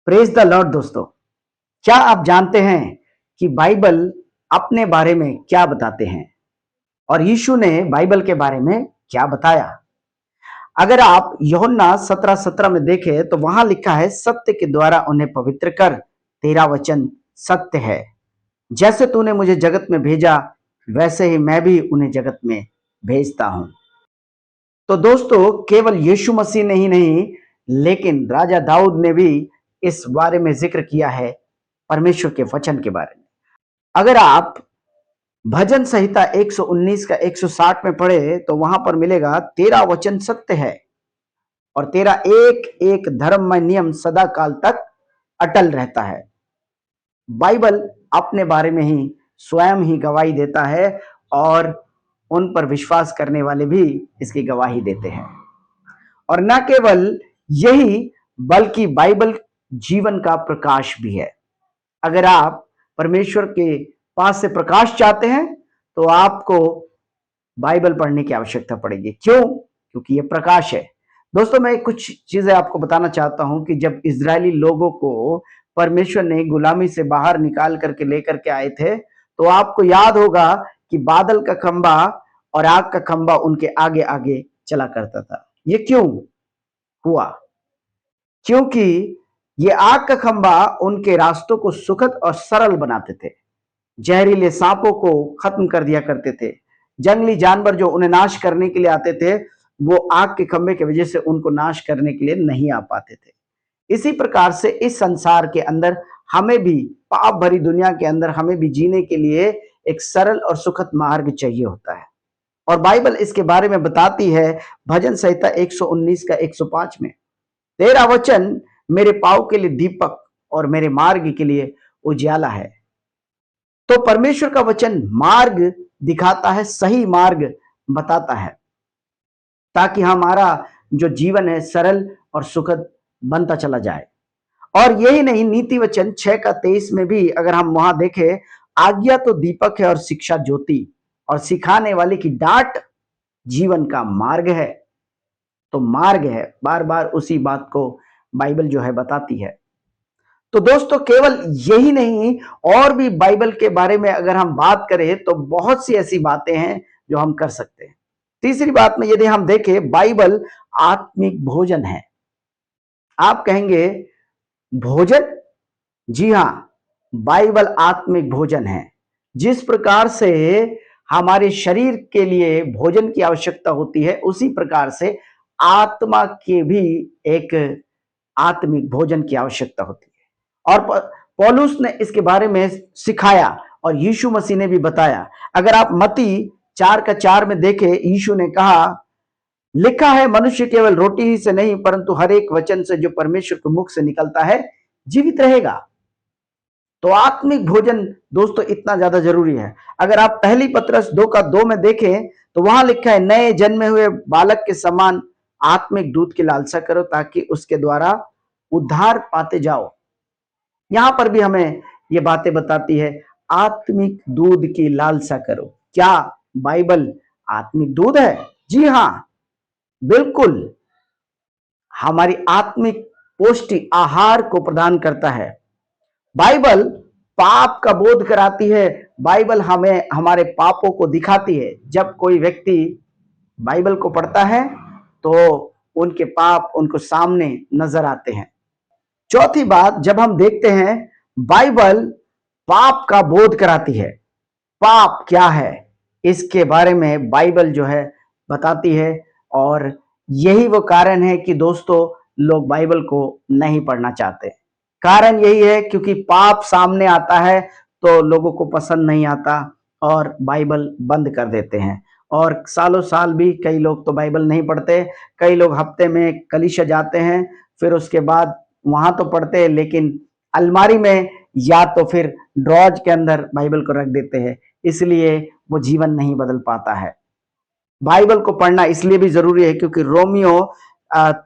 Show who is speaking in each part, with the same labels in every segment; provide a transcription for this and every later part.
Speaker 1: Praise the Lord दोस्तों। क्या आप जानते हैं कि बाइबल अपने बारे में क्या बताते हैं और यीशु ने बाइबल के बारे में क्या बताया? अगर आप यूहन्ना 17:17 में देखें तो वहां लिखा है, सत्य के द्वारा उन्हें पवित्र कर, तेरा वचन सत्य है। जैसे तूने मुझे जगत में भेजा वैसे ही मैं भी उन्हें जगत में भेजता हूं। तो दोस्तों, केवल यीशु मसीह ने ही नहीं, लेकिन राजा दाऊद ने भी इस बारे में जिक्र किया है, परमेश्वर के वचन के बारे में। अगर आप भजन संहिता 119 का 160 में पढ़े तो वहां पर मिलेगा, तेरा वचन सत्य है और तेरा एक एक धर्ममय नियम सदा काल तक अटल रहता है। बाइबल अपने बारे में ही स्वयं ही गवाही देता है और उन पर विश्वास करने वाले भी इसकी गवाही देते हैं। और न केवल यही, बल्कि बाइबल जीवन का प्रकाश भी है। अगर आप परमेश्वर के पास से प्रकाश चाहते हैं तो आपको बाइबल पढ़ने की आवश्यकता पड़ेगी। क्यों? क्योंकि यह प्रकाश है। दोस्तों, मैं कुछ चीजें आपको बताना चाहता हूं कि जब इजरायली लोगों को परमेश्वर ने गुलामी से बाहर निकाल करके लेकर के आए थे, तो आपको याद होगा कि बादल का खंबा और आग का खंबा उनके आगे आगे चला करता था। ये क्यों हुआ? क्योंकि ये आग का खंबा उनके रास्तों को सुखद और सरल बनाते थे, जहरीले सांपों को खत्म कर दिया करते थे। जंगली जानवर जो उन्हें नाश करने के लिए आते थे, वो आग के खंबे की वजह से उनको नाश करने के लिए नहीं आ पाते थे। इसी प्रकार से इस संसार के अंदर हमें भी, पाप भरी दुनिया के अंदर हमें भी जीने के लिए एक सरल और सुखद मार्ग चाहिए होता है। और बाइबल इसके बारे में बताती है, भजन संहिता 119 का 105 में, तेरा वचन मेरे पाँव के लिए दीपक और मेरे मार्ग के लिए उजियाला है। तो परमेश्वर का वचन मार्ग दिखाता है, सही मार्ग बताता है, ताकि हमारा जो जीवन है सरल और सुखद बनता चला जाए। और यही नहीं, नीति वचन 6 का 23 में भी अगर हम वहां देखें, आज्ञा तो दीपक है और शिक्षा ज्योति, और सिखाने वाले की डांट जीवन का मार्ग है। तो मार्ग है, बार बार उसी बात को बाइबल जो है बताती है। तो दोस्तों, केवल यही नहीं, और भी बाइबल के बारे में अगर हम बात करें तो बहुत सी ऐसी बातें हैं जो हम कर सकते हैं। तीसरी बात में यदि हम देखें, बाइबल आत्मिक भोजन है। आप कहेंगे भोजन? जी हां, बाइबल आत्मिक भोजन है। जिस प्रकार से हमारे शरीर के लिए भोजन की आवश्यकता होती है, उसी प्रकार से आत्मा के भी एक आत्मिक भोजन की आवश्यकता होती है। और पौलुस ने इसके बारे में सिखाया और यीशु मसीह ने भी बताया। अगर आप मत्ती 4 का 4 में देखें, यीशु ने कहा, लिखा है, मनुष्य केवल रोटी ही से नहीं परंतु हर एक वचन से जो परमेश्वर के मुख से निकलता है जीवित रहेगा। तो आत्मिक भोजन दोस्तों इतना ज्यादा जरूरी है। अगर आप पहली पत्रस 2 का 2 में देखें तो वहां लिखा है, नए जन्मे हुए बालक के समान आत्मिक दूध की लालसा करो ताकि उसके द्वारा उद्धार पाते जाओ। यहां पर भी हमें ये बातें बताती है, आत्मिक दूध की लालसा करो। क्या बाइबल आत्मिक दूध है? जी हां, बिल्कुल। हमारी आत्मिक पौष्टिक आहार को प्रदान करता है। बाइबल पाप का बोध कराती है। बाइबल हमें हमारे पापों को दिखाती है। जब कोई व्यक्ति बाइबल को पढ़ता है तो उनके पाप उनको सामने नजर आते हैं। चौथी बात, जब हम देखते हैं, बाइबल पाप का बोध कराती है। पाप क्या है इसके बारे में बाइबल जो है बताती है। और यही वो कारण है कि दोस्तों, लोग बाइबल को नहीं पढ़ना चाहते। कारण यही है क्योंकि पाप सामने आता है तो लोगों को पसंद नहीं आता और बाइबल बंद कर देते हैं। और सालों साल भी कई लोग तो बाइबल नहीं पढ़ते। कई लोग हफ्ते में कलीसिया जाते हैं, फिर उसके बाद वहां तो पढ़ते हैं, लेकिन अलमारी में या तो फिर ड्रॉज के अंदर बाइबल को रख देते हैं। इसलिए वो जीवन नहीं बदल पाता है। बाइबल को पढ़ना इसलिए भी जरूरी है क्योंकि रोमियो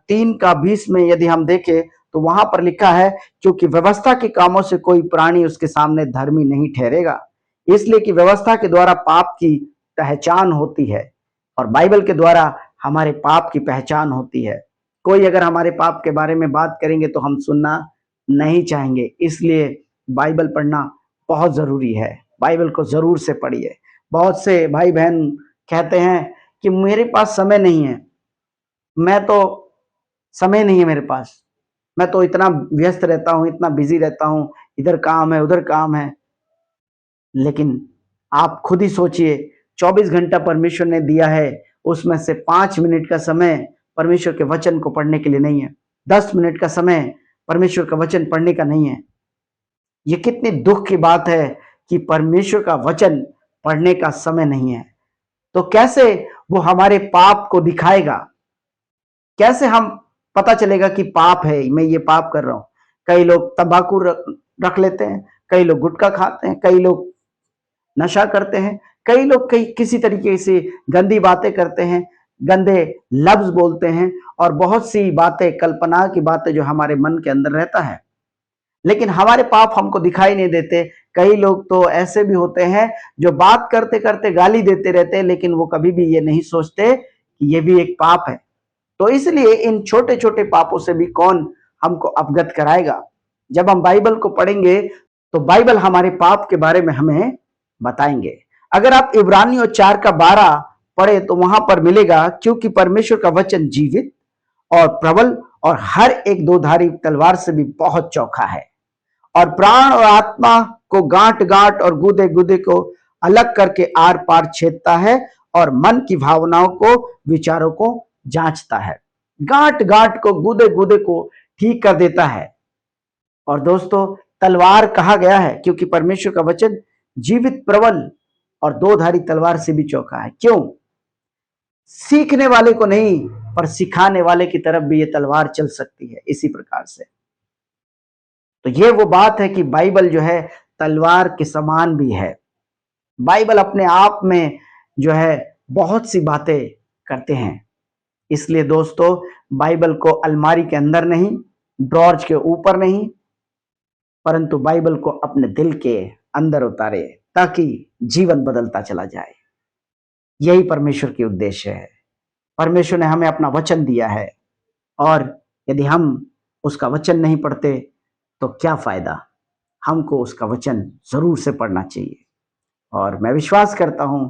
Speaker 1: 3 का 20 में यदि हम देखें तो वहां पर लिखा है, क्योंकि व्यवस्था के कामों से कोई प्राणी उसके सामने धर्मी नहीं ठहरेगा, इसलिए कि व्यवस्था के द्वारा पाप की पहचान होती है और बाइबल के द्वारा हमारे पाप की पहचान होती है। कोई अगर हमारे पाप के बारे में बात करेंगे तो हम सुनना नहीं चाहेंगे। इसलिए बाइबल पढ़ना बहुत ज़रूरी है। बाइबल को ज़रूर से पढ़िए। बहुत से भाई बहन कहते हैं कि मेरे पास समय नहीं है, मैं तो समय नहीं है मेरे पास, मैं तो इतना व्यस्त रहता हूँ, इतना बिजी रहता हूँ, इधर काम है उधर काम है। लेकिन आप खुद ही सोचिए, 24 घंटा परमेश्वर ने दिया है, उसमें से 5 मिनट का समय परमेश्वर के वचन को पढ़ने के लिए नहीं है, 10 मिनट का समय परमेश्वर का वचन पढ़ने का नहीं है। ये कितनी दुख की बात है कि परमेश्वर का वचन पढ़ने का समय नहीं है। तो कैसे वो हमारे पाप को दिखाएगा? कैसे हम पता चलेगा कि पाप है, मैं ये पाप कर रहा हूं? कई लोग तंबाकू रख लेते हैं, कई लोग गुटखा खाते हैं, कई लोग नशा करते हैं, कई लोग कई किसी तरीके से गंदी बातें करते हैं, गंदे लफ्ज बोलते हैं और बहुत सी बातें, कल्पना की बातें जो हमारे मन के अंदर रहता है। लेकिन हमारे पाप हमको दिखाई नहीं देते। कई लोग तो ऐसे भी होते हैं जो बात करते करते गाली देते रहते हैं, लेकिन वो कभी भी ये नहीं सोचते कि ये भी एक पाप है। तो इसलिए इन छोटे छोटे पापों से भी कौन हमको अवगत कराएगा? जब हम बाइबल को पढ़ेंगे तो बाइबल हमारे पाप के बारे में हमें बताएंगे। अगर आप इब्रानियों 4:12 पढ़े तो वहां पर मिलेगा, क्योंकि परमेश्वर का वचन जीवित और प्रबल और हर एक दोधारी तलवार से भी बहुत चौखा है और प्राण और आत्मा को गांठ गांठ और गुदे गुदे को अलग करके आर पार छेदता है और मन की भावनाओं को, विचारों को जांचता है। गांठ गांठ को, गुदे गुदे को ठीक कर देता है। और दोस्तों, तलवार कहा गया है क्योंकि परमेश्वर का वचन जीवित, प्रबल और दो धारी तलवार से भी चौका है। क्यों? सीखने वाले को नहीं, पर सिखाने वाले की तरफ भी ये तलवार चल सकती है। इसी प्रकार से तो ये वो बात है कि बाइबल जो है तलवार के समान भी है। बाइबल अपने आप में जो है बहुत सी बातें करते हैं। इसलिए दोस्तों, बाइबल को अलमारी के अंदर नहीं, ड्रॉर्स के ऊपर नहीं, परंतु बाइबल को अपने दिल के अंदर उतारे ताकि जीवन बदलता चला जाए। यही परमेश्वर की उद्देश्य है। परमेश्वर ने हमें अपना वचन दिया है और यदि हम उसका वचन नहीं पढ़ते तो क्या फायदा? हमको उसका वचन जरूर से पढ़ना चाहिए। और मैं विश्वास करता हूं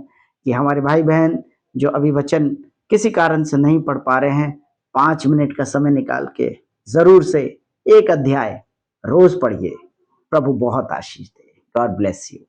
Speaker 1: कि हमारे भाई बहन जो अभी वचन किसी कारण से नहीं पढ़ पा रहे हैं, 5 मिनट का समय निकाल के जरूर से एक अध्याय रोज पढ़िए। प्रभु बहुत आशीष दे। God bless you.